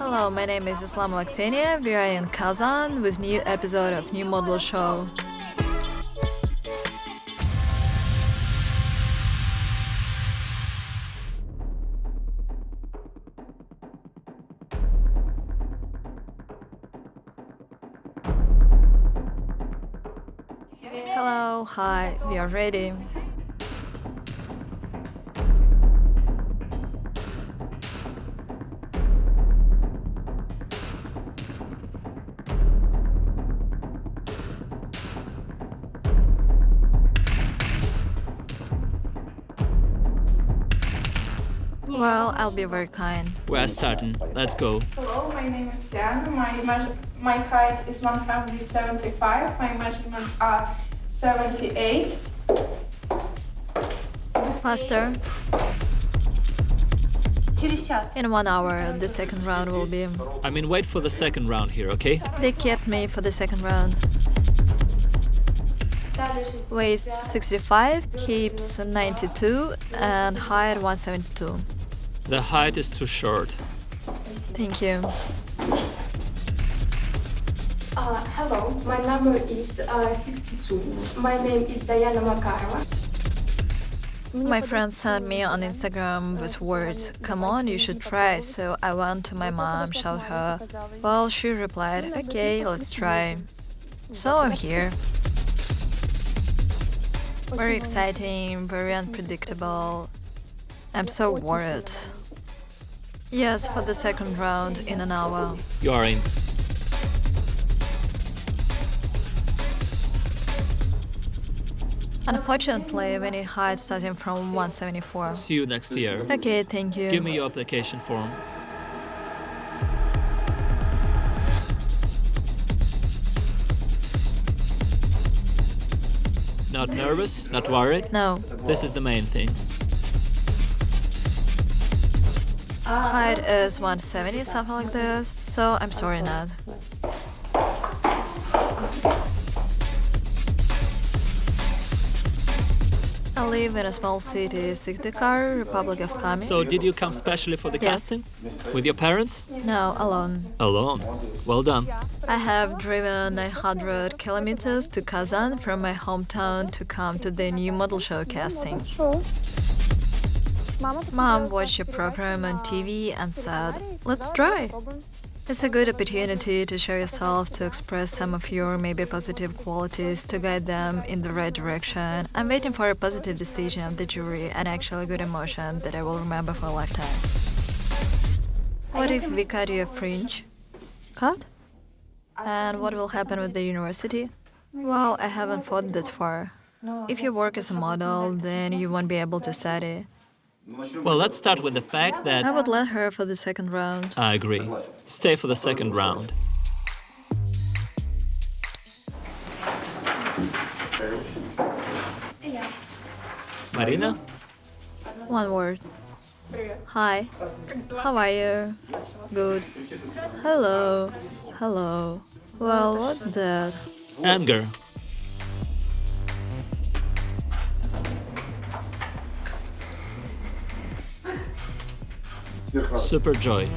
Hello, my name is Islama Ksenia. We are in Kazan with new episode of New Model Show. Hello, hi, we are ready. Well, I'll be very kind. We're starting. Let's go. Hello, my name is Diana. My height is 175. My measurements are 78. Faster. In 1 hour, the second round will be. Wait for the second round here, okay? They kept me for the second round. Waist 65, hips 92, and height 172. The height is too short. Thank you. Hello, my number is 62. My name is Diana Makarova. My friend sent me on Instagram with words, "Come on, you should try." So I went to my mom, showed her. Well, she replied, "Okay, let's try." So I'm here. Very exciting, very unpredictable. I'm so worried. Yes, for the second round in an hour. You are in. Unfortunately, we need height starting from 174. See you next year. Okay, thank you. Give me your application form. Not nervous? Not worried? No. This is the main thing. Height is 170, something like this. So I'm sorry, not. I live in a small city, Syktyvkar, Republic of Komi. So did you come specially for the Yes. casting? With your parents? No, alone. Alone. Well done. I have driven 900 kilometers to Kazan from my hometown to come to the new model show casting. Mom watched your program on TV and said, "Let's try." It's a good opportunity to show yourself, to express some of your maybe positive qualities, to guide them in the right direction. I'm waiting for a positive decision of the jury and actually a good emotion that I will remember for a lifetime. What if we cut your fringe? Cut? And what will happen with the university? Well, I haven't thought that far. If you work as a model, then you won't be able to study. Well, let's start with the fact that... I would let her for the second round. I agree. Stay for the second round. Marina? One word. Hi. How are you? Good. Hello. Hello. Well, what's that? Anger. Super joy.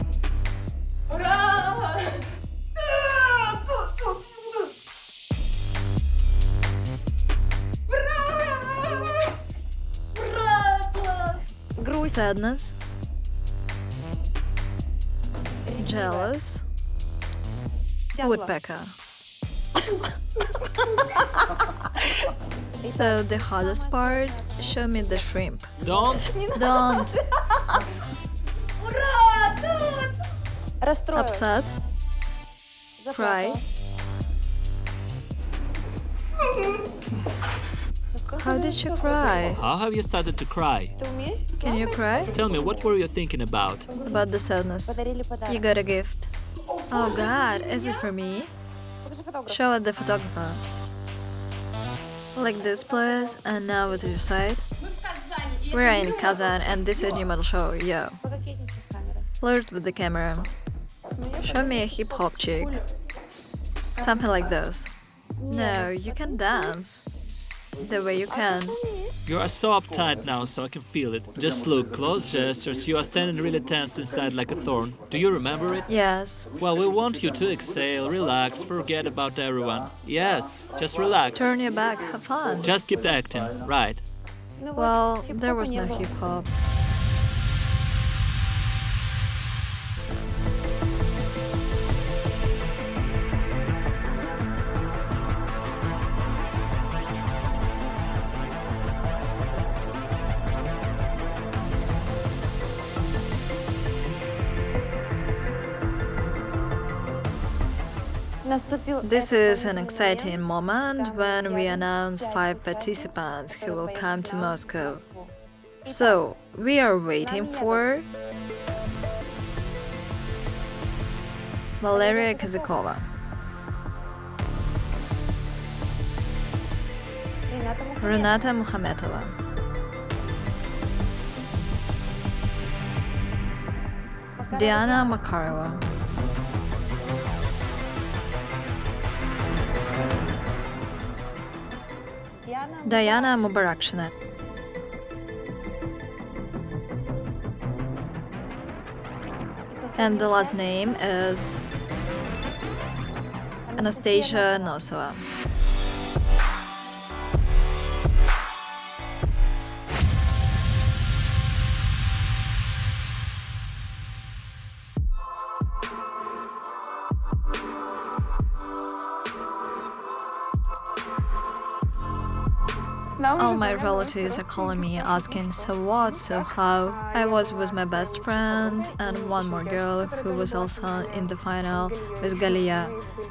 Sadness. Jealous. Woodpecker. So the hardest part, show me the shrimp. Don't. Don't. Upset. Cry. How did you cry? How have you started to cry? Can you cry? Tell me, what were you thinking about? About the sadness. You got a gift. Oh God, is it for me? Show it the photographer. Like this place, and now with your side. We're in Kazan and this is new model show, yo. Flirt with the camera. Show me a hip hop chick. Something like this. No, you can dance. The way you can. You are so uptight now, so I can feel it. Just look, close gestures, you are standing really tense inside like a thorn. Do you remember it? Yes. Well, we want you to exhale, relax, forget about everyone. Yes, just relax. Turn your back, have fun. Just keep acting, right. Well, there was no hip hop. This is an exciting moment when we announce 5 participants who will come to Moscow. So, we are waiting for Valeria Kazakova, Renata Mukhametova, Diana Makarova, Diana Mubarakshina, and the last name is Anastasia Nosova. All my relatives are calling me, asking, so what, so how? I was with my best friend and one more girl who was also in the final with Galia.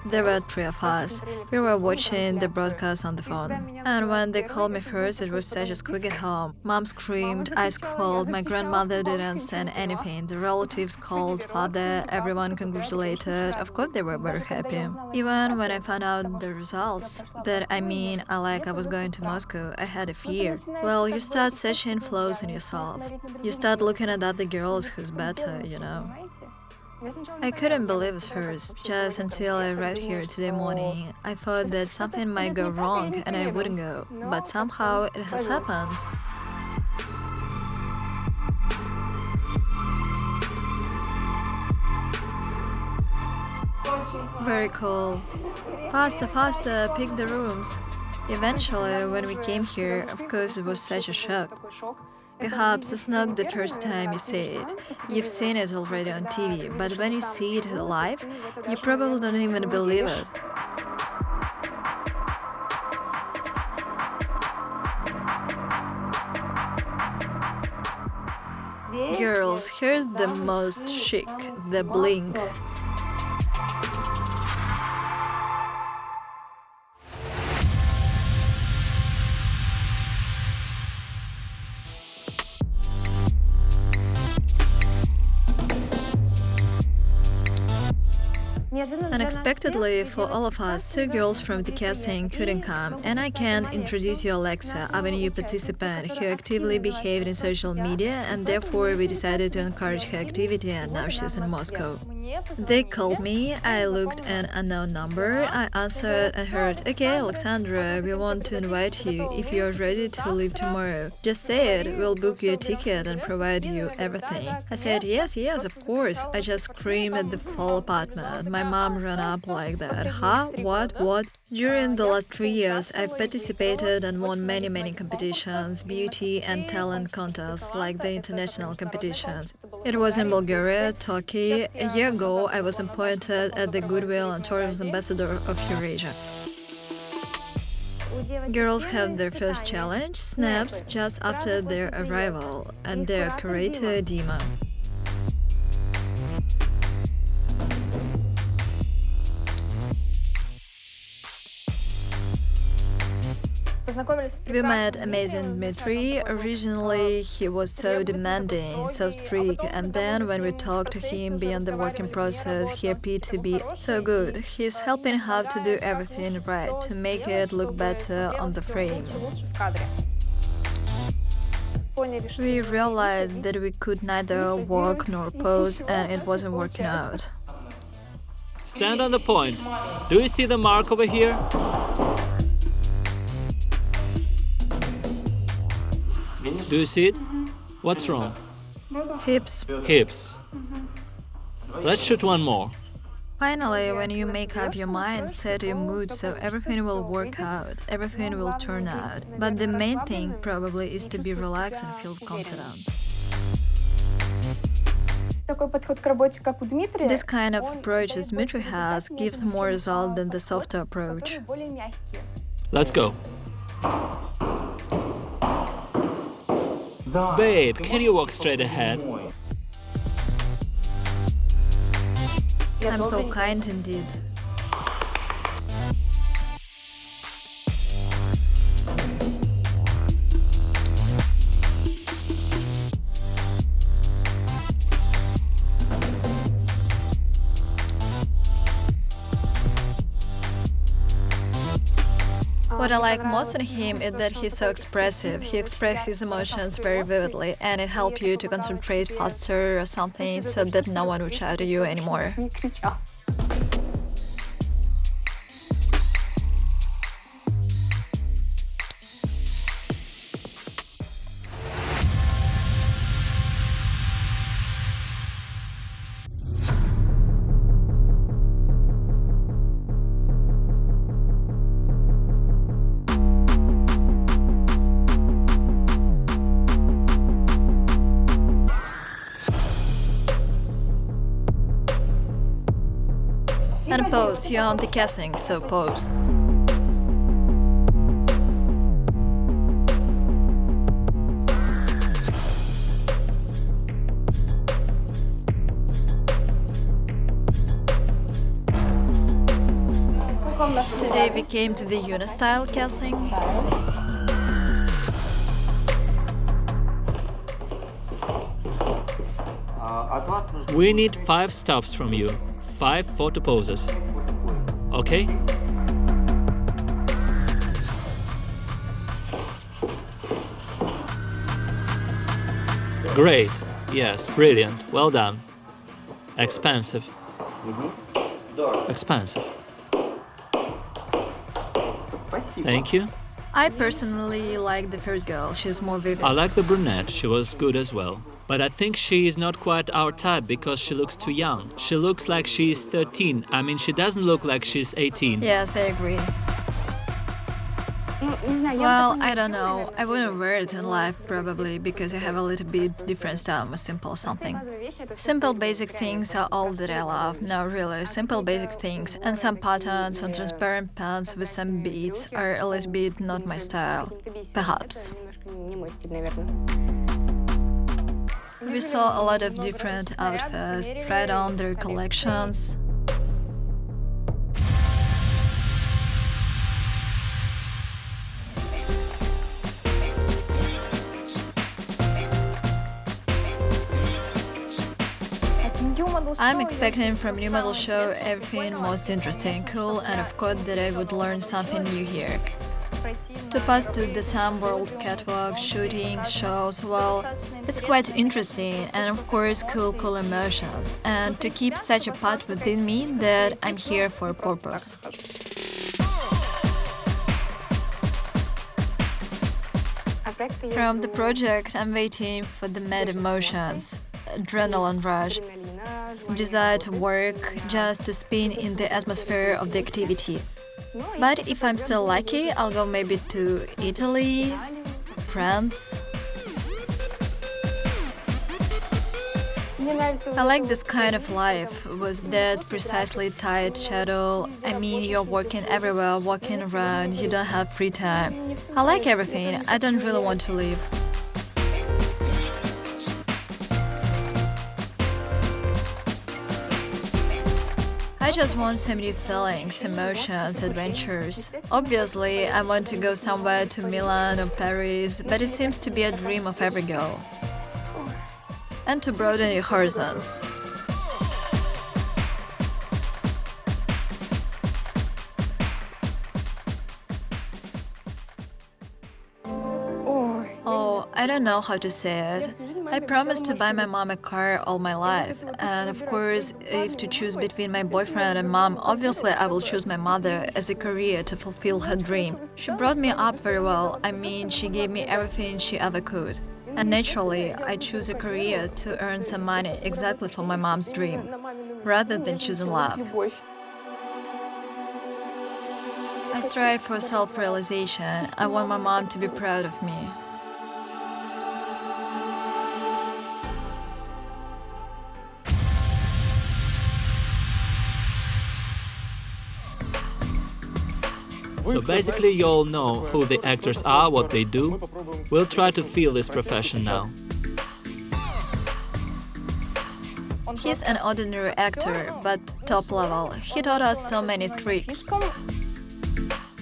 There were 3 of us. We were watching the broadcast on the phone. And when they called me first, it was such a squeak at home. Mom screamed, I squalled, my grandmother didn't send anything. The relatives called, father, everyone congratulated. Of course they were very happy. Even when I found out the results, I was going to Moscow, I had a fear. Well, you start searching flaws in yourself. You start looking at other girls who's better, you know. I couldn't believe it first, just until I arrived here today morning. I thought that something might go wrong and I wouldn't go, but somehow it has happened. Very cool. Faster, faster, pick the rooms. Eventually, when we came here, of course it was such a shock. Perhaps it's not the first time you see it. You've seen it already on TV, but when you see it live, you probably don't even believe it. Girls, here's the most chic, the blink. Unexpectedly for all of us, 2 girls from the casting couldn't come, and I can introduce you Alexa, our new participant, who actively behaved in social media, and therefore we decided to encourage her activity, and now she's in Moscow. They called me, I looked an unknown number, I answered and heard, okay, Alexandra, we want to invite you if you're ready to leave tomorrow. Just say it, we'll book you a ticket and provide you everything. I said, yes, of course. I just screamed at the full apartment. My mom ran up like that. Huh? What? During the last 3 years, I've participated and won many competitions, beauty and talent contests, like the international competitions. It was in Bulgaria, Turkey. A year ago, I was appointed as the Goodwill and Tourism Ambassador of Eurasia. Girls have their first challenge, snaps, just after their arrival, and their curator, Dima. We met amazing Dmitry. Originally, he was so demanding, so strict, and then when we talked to him beyond the working process, he appeared to be so good. He's helping how to do everything right, to make it look better on the frame. We realized that we could neither walk nor pose, and it wasn't working out. Stand on the point. Do you see the mark over here? Do you see it? What's wrong? Hips. Hips. Let's shoot one more. Finally, when you make up your mind, set your mood so everything will work out, everything will turn out. But the main thing probably is to be relaxed and feel confident. This kind of approach as Dmitry has gives more result than the softer approach. Let's go. Babe, can you walk straight ahead? I'm so kind indeed. What I like most in him is that he's so expressive. He expresses his emotions very vividly, and it helps you to concentrate faster or something so that no one will shout at you anymore. And pose, you're on the casting, so pose. Today we came to the Unistyle casting. We need 5 stops from you. 5 photo poses. Okay? Great. Yes, brilliant. Well done. Expensive. Expensive. Thank you. I personally like the first girl, she's more vivid. I like the brunette, she was good as well. But I think she is not quite our type because she looks too young. She looks like she is 13. I mean, she doesn't look like she's 18. Yes, I agree. Well, I don't know. I wouldn't wear it in life probably because I have a little bit different style, more simple something. Simple basic things are all that I love. No, really, simple basic things. And some patterns on transparent pants with some beads are a little bit not my style. Perhaps. We saw a lot of different outfits, tried on their collections. I'm expecting from new model show everything most interesting, cool, and of course that I would learn something new here. To pass to the Sam World catwalk, shooting, shows, well, it's quite interesting and of course cool emotions, and to keep such a part within me that I'm here for a purpose. From the project, I'm waiting for the mad emotions, adrenaline rush, desire to work, just to spin in the atmosphere of the activity. But if I'm still lucky, I'll go maybe to Italy, France. I like this kind of life, with that precisely tight schedule. I mean, you're working everywhere, walking around, you don't have free time. I like everything, I don't really want to leave. I just want some new feelings, emotions, adventures. Obviously, I want to go somewhere to Milan or Paris, but it seems to be a dream of every girl. And to broaden your horizons. Oh, I I don't know how to say it. I promised to buy my mom a car all my life. And of course, if to choose between my boyfriend and mom, obviously I will choose my mother as a career to fulfill her dream. She brought me up very well. I mean, she gave me everything she ever could. And naturally, I choose a career to earn some money exactly for my mom's dream, rather than choosing love. I strive for self-realization. I want my mom to be proud of me. So basically you all know who the actors are, what they do. We'll try to feel this profession now. He's an ordinary actor, but top level. He taught us so many tricks.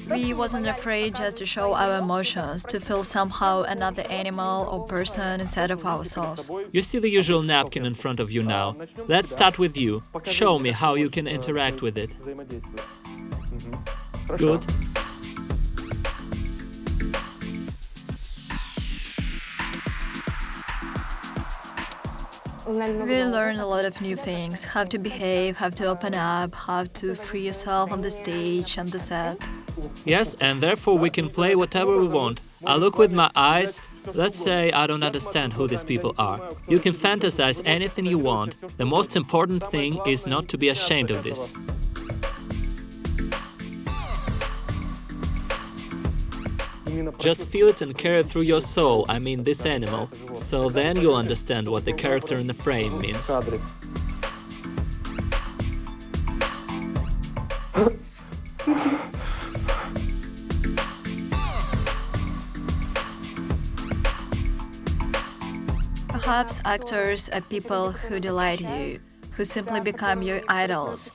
We wasn't afraid just to show our emotions, to feel somehow another animal or person inside of ourselves. You see the usual napkin in front of you now. Let's start with you. Show me how you can interact with it. Good. We learn a lot of new things, how to behave, how to open up, how to free yourself on the stage and the set. Yes, and therefore we can play whatever we want. I look with my eyes. Let's say I don't understand who these people are. You can fantasize anything you want. The most important thing is not to be ashamed of this. Just feel it and carry it through your soul, I mean this animal. So then you'll understand what the character in the frame means. Perhaps actors are people who delight you, who simply become your idols.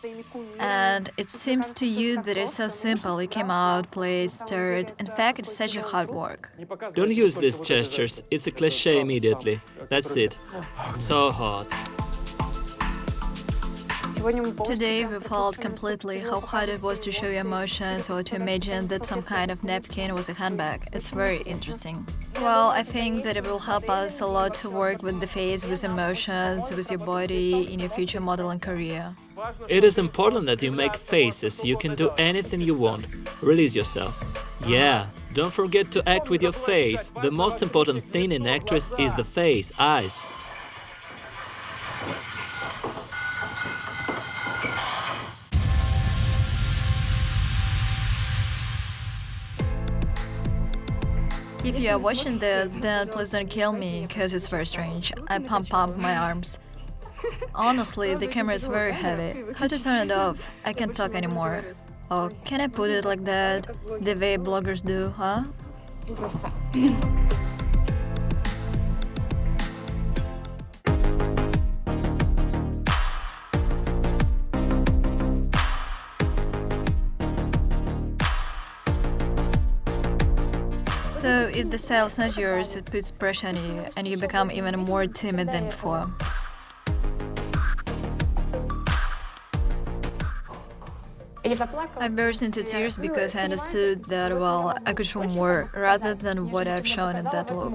And it seems to you that it's so simple. You came out, played, stirred. In fact, it's such a hard work. Don't use these gestures, it's a cliché immediately. That's it. So hot. Today we felt completely how hard it was to show your emotions or to imagine that some kind of napkin was a handbag. It's very interesting. Well, I think that it will help us a lot to work with the face, with emotions, with your body in your future modeling career. It is important that you make faces, you can do anything you want. Release yourself. Yeah, don't forget to act with your face. The most important thing in actress is the face, eyes. If you are watching that, then please don't kill me, because it's very strange. I pump my arms. Honestly, the camera is very heavy. How to turn it off? I can't talk anymore. Oh, can I put it like that? The way bloggers do, huh? So if the style's not yours, it puts pressure on you, and you become even more timid than before. I burst into tears because I understood that, well, I could show more, rather than what I've shown in that look.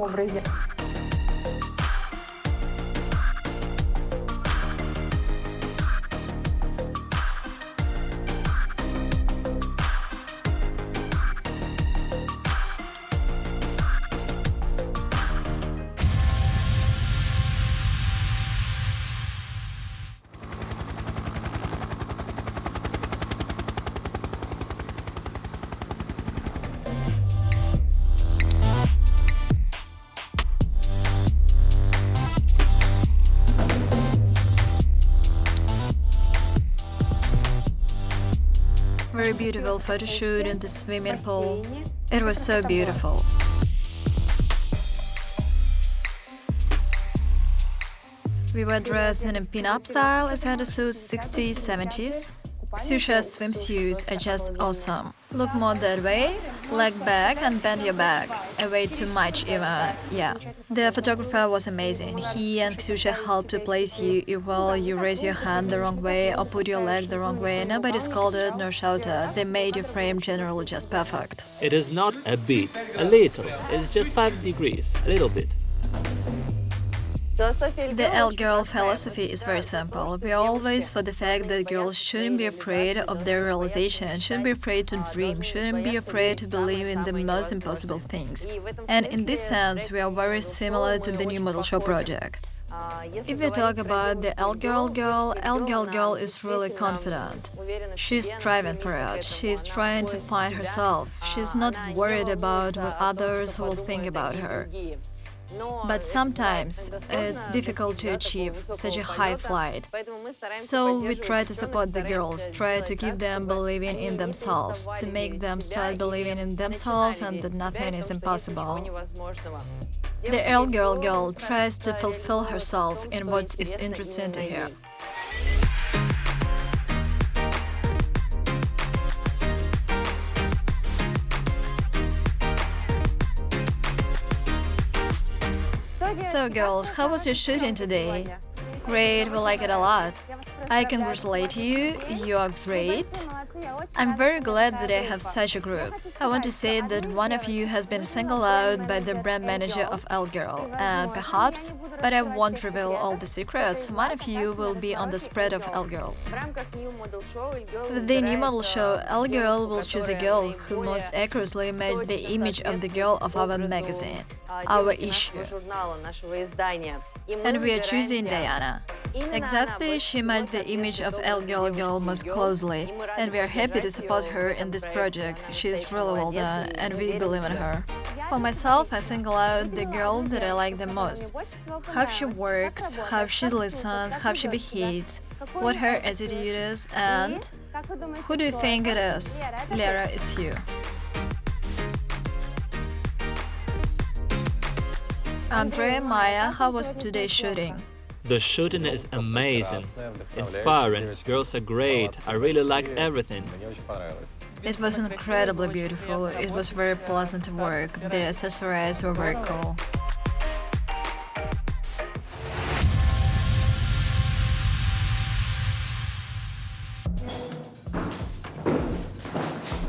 Very beautiful photo shoot in the swimming pool. It was so beautiful. We were dressed in a pin-up style as had a suit 60s, 70s. Ksyusha's swimsuits are just awesome. Look more that way, leg back and bend your back. A way too much even, yeah. The photographer was amazing. He and Ksyusha helped to place you if well you raise your hand the wrong way or put your leg the wrong way. Nobody scolded nor shouted. They made your frame generally just perfect. It is not a bit, a little. It's just 5 degrees, a little bit. The L-girl philosophy is very simple. We are always for the fact that girls shouldn't be afraid of their realization, shouldn't be afraid to dream, shouldn't be afraid to believe in the most impossible things. And in this sense, we are very similar to the new model show project. If we talk about the L-girl girl is really confident. She's striving for it. She's trying to find herself. She's not worried about what others will think about her. But sometimes it's difficult to achieve such a high flight. So we try to support the girls, try to keep them believing in themselves, to make them start believing in themselves and that nothing is impossible. The L-girl tries to fulfill herself in what is interesting to her. So girls, how was your shooting today? Great, we like it a lot. I congratulate you, you are great. I'm very glad that I have such a group. I want to say that one of you has been singled out by the brand manager of L-girl, and perhaps, but I won't reveal all the secrets, one of you will be on the spread of L-girl. With the new model show, L-girl will choose a girl who most accurately matches the image of the girl of our magazine, our issue. And we are choosing Diana. Exactly, she matched the image of L-girl most closely, and we are happy to support her in this project. She is really well done, and we believe in her. For myself, I single out the girl that I like the most. How she works, how she listens, how she behaves, what her attitude is, and who do you think it is? Lera, it's you. Andrea, Maya, how was today's shooting? The shooting is amazing, inspiring, girls are great, I really liked everything. It was incredibly beautiful, it was very pleasant to work, the accessories were very cool.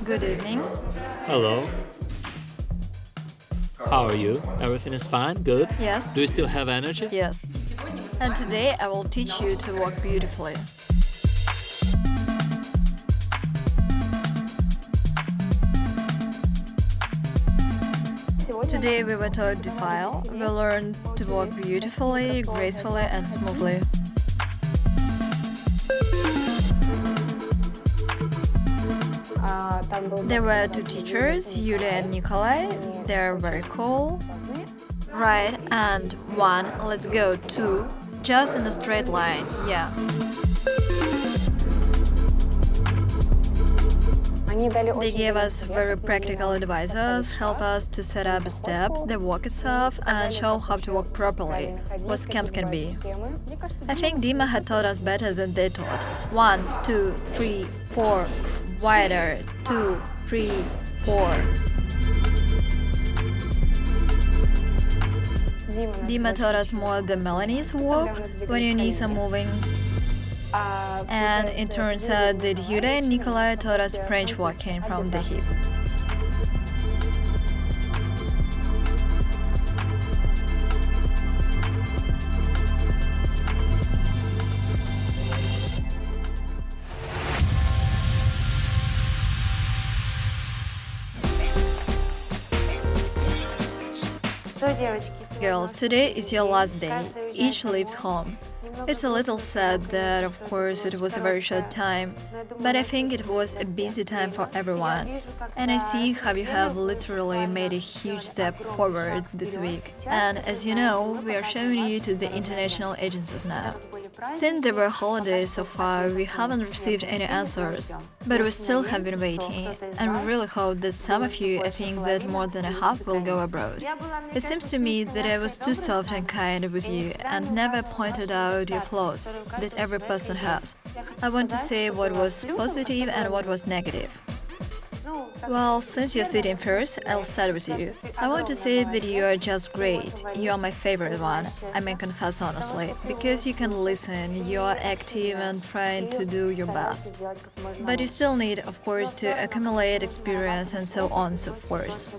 Good evening. Hello. How are you? Everything is fine? Good? Yes. Do you still have energy? Yes. And today I will teach you to walk beautifully. Today we were taught defile. We learned to walk beautifully, gracefully and smoothly. There were two teachers, Yulia and Nikolai. They're very cool. Right, and one, let's go, two, just in a straight line, yeah. They gave us very practical advices, help us to set up a step, the walk itself, and show how to walk properly, what schemes can be. I think Dima had taught us better than they taught. 1, 2, 3, 4, wider, 2, 3, 4. Dima taught us more the Milanese walk, when your knees are moving. And it turns out that Yulia and Nikolai taught us French walking from the hip. Girls, today is your last day. Each leaves home. It's a little sad that, of course, it was a very short time, but I think it was a busy time for everyone. And I see how you have literally made a huge step forward this week. And as you know, we are showing you to the international agencies now. Since there were holidays so far, we haven't received any answers, but we still have been waiting, and we really hope that some of you, I think that more than a half, will go abroad. It seems to me that I was too soft and kind with you and never pointed out your flaws that every person has. I want to say what was positive and what was negative. Well, since you're sitting first, I'll start with you. I want to say that you are just great. You are my favorite one. I may confess honestly, because you can listen, you are active and trying to do your best. But you still need, of course, to accumulate experience and so on and so forth.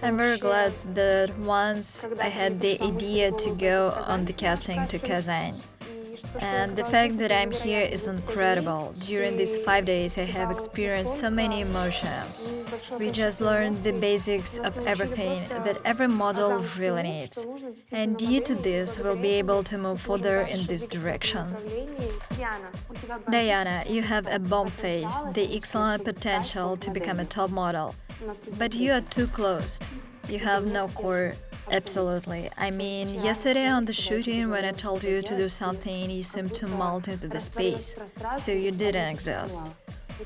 I'm very glad that once I had the idea to go on the casting to Kazan. And the fact that I'm here is incredible. During these 5 days, I have experienced so many emotions. We just learned the basics of everything that every model really needs. And due to this, we'll be able to move further in this direction. Diana, you have a bomb face, the excellent potential to become a top model. But you are too closed. You have no core. Absolutely. I mean, yesterday on the shooting, when I told you to do something, you seemed to melt into the space, so you didn't exist.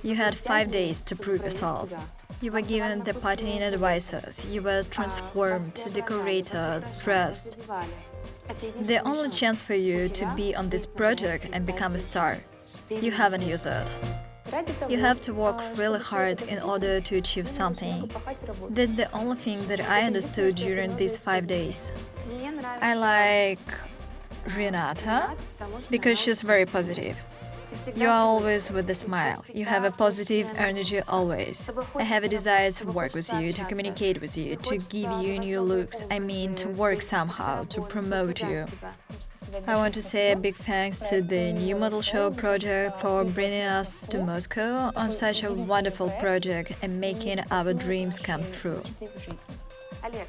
You had 5 days to prove yourself. You were given the pattern advices, you were transformed, decorated, dressed. The only chance for you to be on this project and become a star. You haven't used it. You have to work really hard in order to achieve something. That's the only thing that I understood during these 5 days. I like Renata because she's very positive. You are always with a smile. You have a positive energy always. I have a desire to work with you, to communicate with you, to give you new looks. I mean, to work somehow, to promote you. I want to say a big thanks to the New Model Show project for bringing us to Moscow on such a wonderful project and making our dreams come true.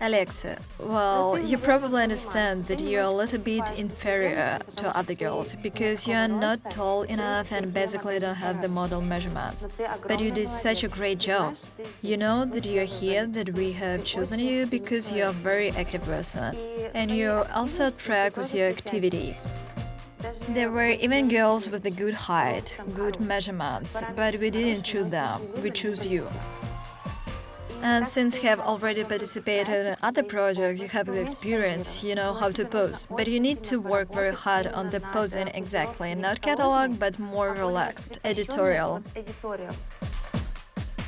Alexa, well, you probably understand that you're a little bit inferior to other girls because you are not tall enough and basically don't have the model measurements. But you did such a great job. You know that you're here, that we have chosen you because you're a very active person, and you're also attracted with your activity. There were even girls with a good height, good measurements, but we didn't choose them, we chose you. And since you have already participated in other projects, you have the experience, you know how to pose. But you need to work very hard on the posing exactly, not catalog, but more relaxed, editorial.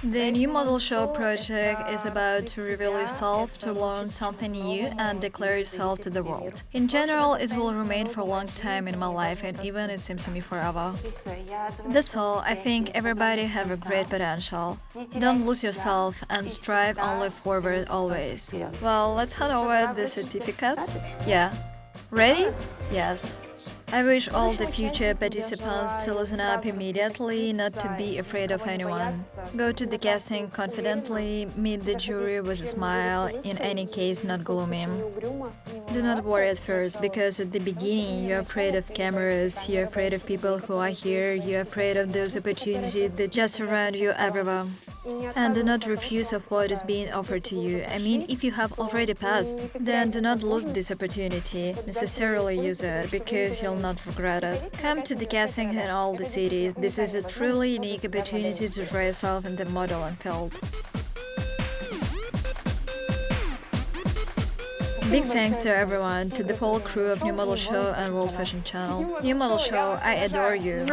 The New Model Show project is about to reveal yourself, to learn something new, and declare yourself to the world. In general, it will remain for a long time in my life, and even it seems to me forever. That's all. I think everybody have a great potential. Don't lose yourself and strive only forward always. Well, let's hand over the certificates. Yeah. Ready? Yes. I wish all the future participants to listen up immediately, not to be afraid of anyone. Go to the casting confidently, meet the jury with a smile, in any case not gloomy. Do not worry at first, because at the beginning you're afraid of cameras, you're afraid of people who are here, you're afraid of those opportunities that just surround you everywhere. And do not refuse of what is being offered to you. I mean, if you have already passed, then do not lose this opportunity. Necessarily use it, because you'll not regret it. Come to the casting in all the cities. This is a truly unique opportunity to try yourself in the modeling field. Big thanks to everyone, to the whole crew of New Model Show and World Fashion Channel. New Model Show, I adore you.